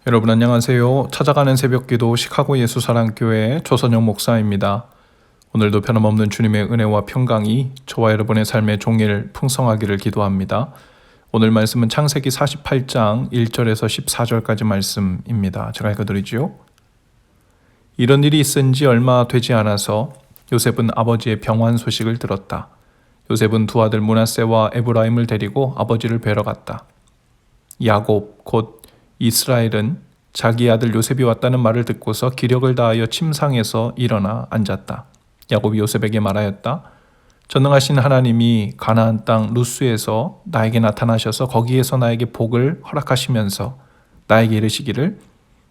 여러분 안녕하세요. 찾아가는 새벽기도 시카고 예수사랑교회 조선영 목사입니다. 오늘도 변함없는 주님의 은혜와 평강이 저와 여러분의 삶의 종일 풍성하기를 기도합니다. 오늘 말씀은 창세기 48장 1절에서 14절까지 말씀입니다. 제가 읽어드리지요. 이런 일이 있은 지 얼마 되지 않아서 요셉은 아버지의 병환 소식을 들었다. 요셉은 두 아들 므낫세와 에브라임을 데리고 아버지를 뵈러 갔다. 야곱 곧 이스라엘은 자기 아들 요셉이 왔다는 말을 듣고서 기력을 다하여 침상에서 일어나 앉았다. 야곱이 요셉에게 말하였다. 전능하신 하나님이 가나안 땅 루스에서 나에게 나타나셔서 거기에서 나에게 복을 허락하시면서 나에게 이르시기를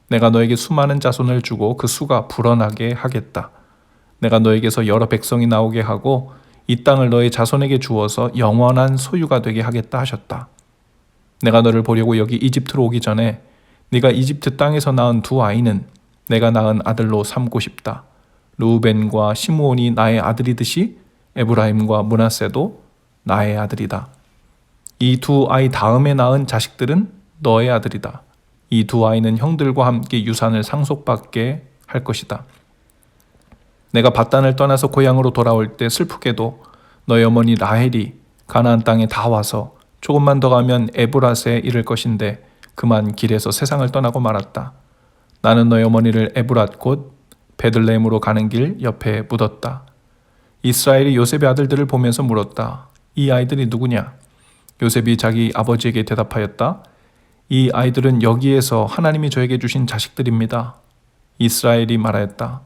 내가 너에게 수많은 자손을 주고 그 수가 불어나게 하겠다. 내가 너에게서 여러 백성이 나오게 하고 이 땅을 너의 자손에게 주어서 영원한 소유가 되게 하겠다 하셨다. 내가 너를 보려고 여기 이집트로 오기 전에 네가 이집트 땅에서 낳은 두 아이는 내가 낳은 아들로 삼고 싶다. 르우벤과 시므온이 나의 아들이듯이 에브라임과 므낫세도 나의 아들이다. 이 두 아이 다음에 낳은 자식들은 너의 아들이다. 이 두 아이는 형들과 함께 유산을 상속받게 할 것이다. 내가 밧단을 떠나서 고향으로 돌아올 때 슬프게도 너의 어머니 라헬이 가나안 땅에 다 와서 조금만 더 가면 에브라스에 이를 것인데 그만 길에서 세상을 떠나고 말았다. 나는 너의 어머니를 에브랏 곧 베들레헴으로 가는 길 옆에 묻었다. 이스라엘이 요셉의 아들들을 보면서 물었다. 이 아이들이 누구냐? 요셉이 자기 아버지에게 대답하였다. 이 아이들은 여기에서 하나님이 저에게 주신 자식들입니다. 이스라엘이 말하였다.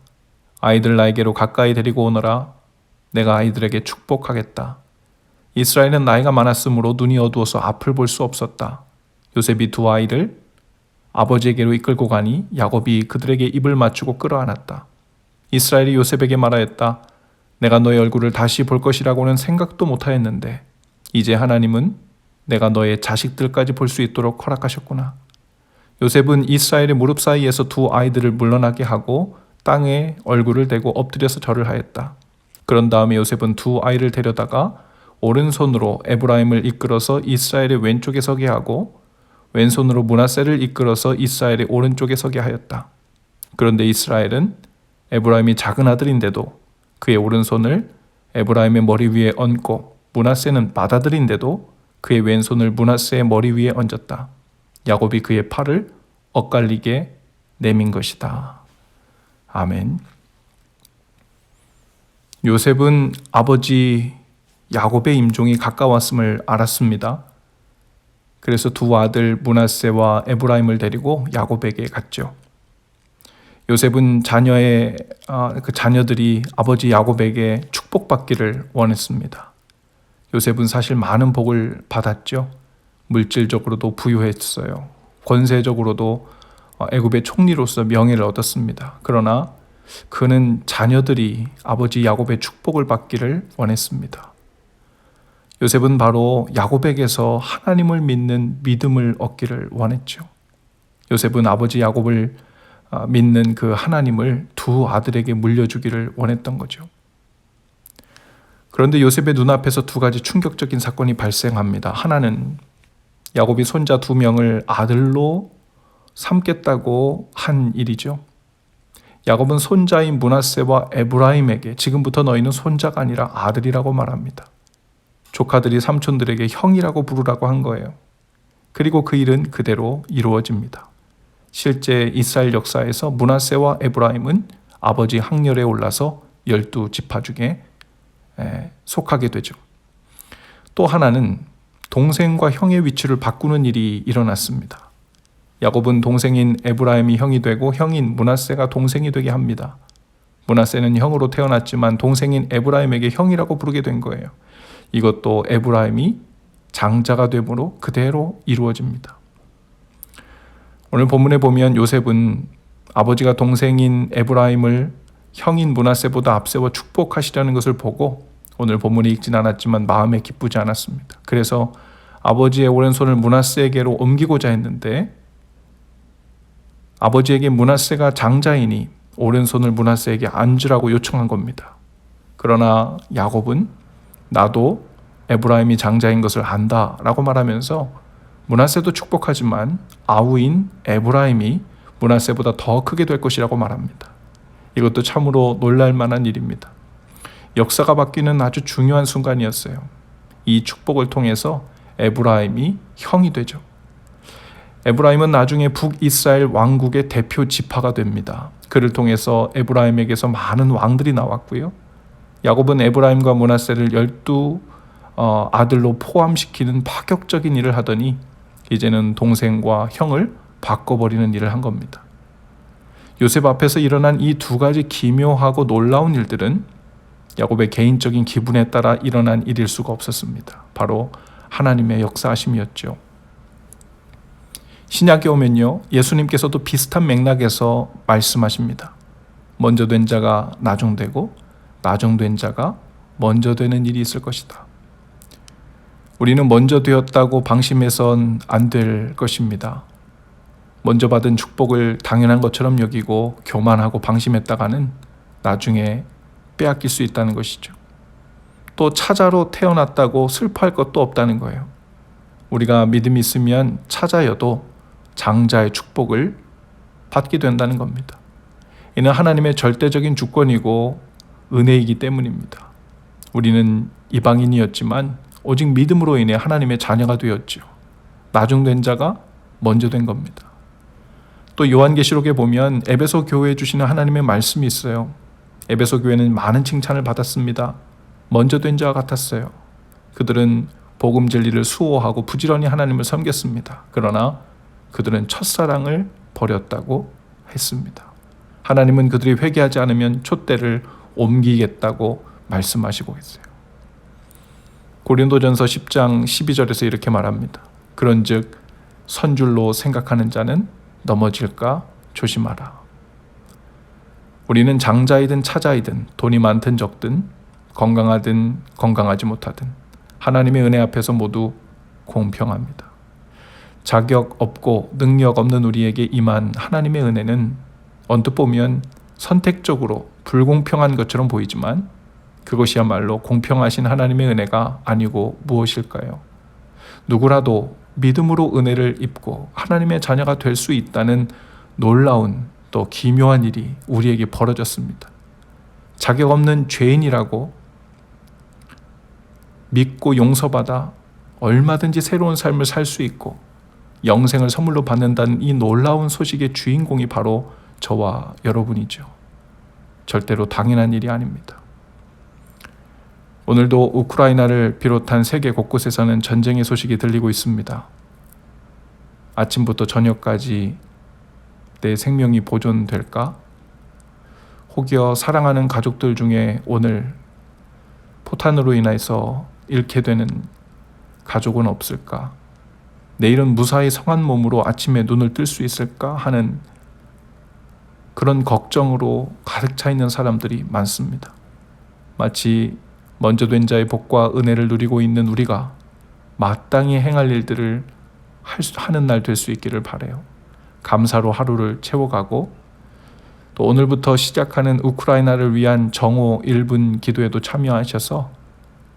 아이들 나에게로 가까이 데리고 오너라. 내가 아이들에게 축복하겠다. 이스라엘은 나이가 많았으므로 눈이 어두워서 앞을 볼 수 없었다. 요셉이 두 아이를 아버지에게로 이끌고 가니 야곱이 그들에게 입을 맞추고 끌어안았다. 이스라엘이 요셉에게 말하였다. 내가 너의 얼굴을 다시 볼 것이라고는 생각도 못하였는데 이제 하나님은 내가 너의 자식들까지 볼 수 있도록 허락하셨구나. 요셉은 이스라엘의 무릎 사이에서 두 아이들을 물러나게 하고 땅에 얼굴을 대고 엎드려서 절을 하였다. 그런 다음에 요셉은 두 아이를 데려다가 오른손으로 에브라임을 이끌어서 이스라엘의 왼쪽에 서게 하고 왼손으로 므낫세를 이끌어서 이스라엘의 오른쪽에 서게 하였다. 그런데 이스라엘은 에브라임이 작은 아들인데도 그의 오른손을 에브라임의 머리 위에 얹고 므낫세는 맏아들인데도 그의 왼손을 므낫세의 머리 위에 얹었다. 야곱이 그의 팔을 엇갈리게 내민 것이다. 아멘. 요셉은 아버지 야곱의 임종이 가까웠음을 알았습니다. 그래서 두 아들 므낫세와 에브라임을 데리고 야곱에게 갔죠. 요셉은 그 자녀들이 아버지 야곱에게 축복받기를 원했습니다. 요셉은 사실 많은 복을 받았죠. 물질적으로도 부유했어요. 권세적으로도 애굽의 총리로서 명예를 얻었습니다. 그러나 그는 자녀들이 아버지 야곱의 축복을 받기를 원했습니다. 요셉은 바로 야곱에게서 하나님을 믿는 믿음을 얻기를 원했죠. 요셉은 아버지 야곱을 믿는 그 하나님을 두 아들에게 물려주기를 원했던 거죠. 그런데 요셉의 눈앞에서 두 가지 충격적인 사건이 발생합니다. 하나는 야곱이 손자 두 명을 아들로 삼겠다고 한 일이죠. 야곱은 손자인 므낫세와 에브라임에게 지금부터 너희는 손자가 아니라 아들이라고 말합니다. 조카들이 삼촌들에게 형이라고 부르라고 한 거예요. 그리고 그 일은 그대로 이루어집니다. 실제 이스라엘 역사에서 므낫세와 에브라임은 아버지 항렬에 올라서 12지파 중에 속하게 되죠. 또 하나는 동생과 형의 위치를 바꾸는 일이 일어났습니다. 야곱은 동생인 에브라임이 형이 되고 형인 므낫세가 동생이 되게 합니다. 므낫세는 형으로 태어났지만 동생인 에브라임에게 형이라고 부르게 된 거예요. 이것도 에브라임이 장자가 됨으로 그대로 이루어집니다. 오늘 본문에 보면 요셉은 아버지가 동생인 에브라임을 형인 므낫세보다 앞세워 축복하시려는 것을 보고 오늘 본문에 읽진 않았지만 마음에 기쁘지 않았습니다. 그래서 아버지의 오른손을 므낫세에게로 옮기고자 했는데 아버지에게 므낫세가 장자이니 오른손을 므낫세에게 앉으라고 요청한 겁니다. 그러나 야곱은 나도 에브라임이 장자인 것을 안다라고 말하면서 므낫세도 축복하지만 아우인 에브라임이 므낫세보다 더 크게 될 것이라고 말합니다. 이것도 참으로 놀랄 만한 일입니다. 역사가 바뀌는 아주 중요한 순간이었어요. 이 축복을 통해서 에브라임이 형이 되죠. 에브라임은 나중에 북이스라엘 왕국의 대표 지파가 됩니다. 그를 통해서 에브라임에게서 많은 왕들이 나왔고요. 야곱은 에브라임과 므낫세를 12 아들로 포함시키는 파격적인 일을 하더니 이제는 동생과 형을 바꿔버리는 일을 한 겁니다. 요셉 앞에서 일어난 이 두 가지 기묘하고 놀라운 일들은 야곱의 개인적인 기분에 따라 일어난 일일 수가 없었습니다. 바로 하나님의 역사하심이었죠. 신약에 오면요, 예수님께서도 비슷한 맥락에서 말씀하십니다. 먼저 된 자가 나중되고 나중된 자가 먼저 되는 일이 있을 것이다. 우리는 먼저 되었다고 방심해선 안 될 것입니다. 먼저 받은 축복을 당연한 것처럼 여기고 교만하고 방심했다가는 나중에 빼앗길 수 있다는 것이죠. 또 차자로 태어났다고 슬퍼할 것도 없다는 거예요. 우리가 믿음이 있으면 차자여도 장자의 축복을 받게 된다는 겁니다. 이는 하나님의 절대적인 주권이고 은혜이기 때문입니다. 우리는 이방인이었지만 오직 믿음으로 인해 하나님의 자녀가 되었죠. 나중된 자가 먼저 된 겁니다. 또 요한계시록에 보면 에베소 교회에 주시는 하나님의 말씀이 있어요. 에베소 교회는 많은 칭찬을 받았습니다. 먼저 된 자와 같았어요. 그들은 복음 진리를 수호하고 부지런히 하나님을 섬겼습니다. 그러나 그들은 첫사랑을 버렸다고 했습니다. 하나님은 그들이 회개하지 않으면 촛대를 옮기겠다고 말씀하시고 있어요. 고린도전서 10장 12절에서 이렇게 말합니다. 그런즉 선줄로 생각하는 자는 넘어질까 조심하라. 우리는 장자이든 차자이든 돈이 많든 적든 건강하든 건강하지 못하든 하나님의 은혜 앞에서 모두 공평합니다. 자격 없고 능력 없는 우리에게 임한 하나님의 은혜는 언뜻 보면 선택적으로 불공평한 것처럼 보이지만 그것이야말로 공평하신 하나님의 은혜가 아니고 무엇일까요? 누구라도 믿음으로 은혜를 입고 하나님의 자녀가 될 수 있다는 놀라운 또 기묘한 일이 우리에게 벌어졌습니다. 자격 없는 죄인이라고 믿고 용서받아 얼마든지 새로운 삶을 살 수 있고 영생을 선물로 받는다는 이 놀라운 소식의 주인공이 바로 저와 여러분이죠. 절대로 당연한 일이 아닙니다. 오늘도 우크라이나를 비롯한 세계 곳곳에서는 전쟁의 소식이 들리고 있습니다. 아침부터 저녁까지 내 생명이 보존될까? 혹여 사랑하는 가족들 중에 오늘 포탄으로 인해서 잃게 되는 가족은 없을까? 내일은 무사히 성한 몸으로 아침에 눈을 뜰 수 있을까 하는 그런 걱정으로 가득 차 있는 사람들이 많습니다. 마치 먼저 된 자의 복과 은혜를 누리고 있는 우리가 마땅히 행할 일들을 하는 날 될 수 있기를 바라요. 감사로 하루를 채워가고 또 오늘부터 시작하는 우크라이나를 위한 정오 1분 기도에도 참여하셔서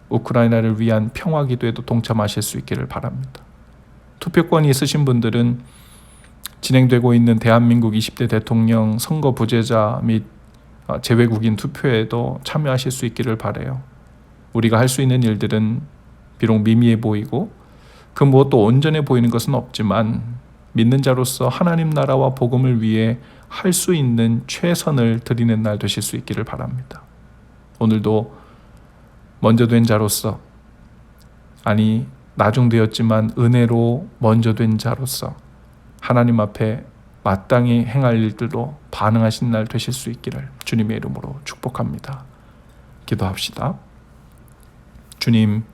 우크라이나를 위한 평화 기도에도 동참하실 수 있기를 바랍니다. 투표권이 있으신 분들은 진행되고 있는 대한민국 20대 대통령 선거 부재자 및 재외국인 투표에도 참여하실 수 있기를 바라요. 우리가 할 수 있는 일들은 비록 미미해 보이고 그 무엇도 온전해 보이는 것은 없지만 믿는 자로서 하나님 나라와 복음을 위해 할 수 있는 최선을 드리는 날 되실 수 있기를 바랍니다. 오늘도 먼저 된 자로서, 아니 나중되었지만 은혜로 먼저 된 자로서 하나님 앞에 마땅히 행할 일들로 반응하신 날 되실 수 있기를 주님의 이름으로 축복합니다. 기도합시다. 주님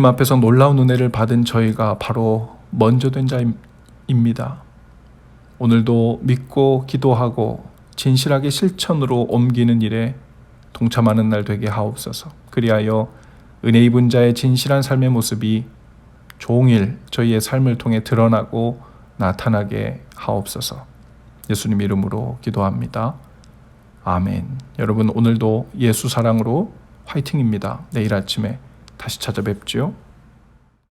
앞에서 놀라운 은혜를 받은 저희가 바로 먼저 된 자입니다. 오늘도 믿고 기도하고 진실하게 실천으로 옮기는 일에 동참하는 날 되게 하옵소서. 그리하여 은혜 입은 자의 진실한 삶의 모습이 종일 저희의 삶을 통해 드러나고 나타나게 하옵소서. 예수님 이름으로 기도합니다. 아멘. 여러분 오늘도 예수 사랑으로 화이팅입니다. 내일 아침에 다시 찾아뵙죠.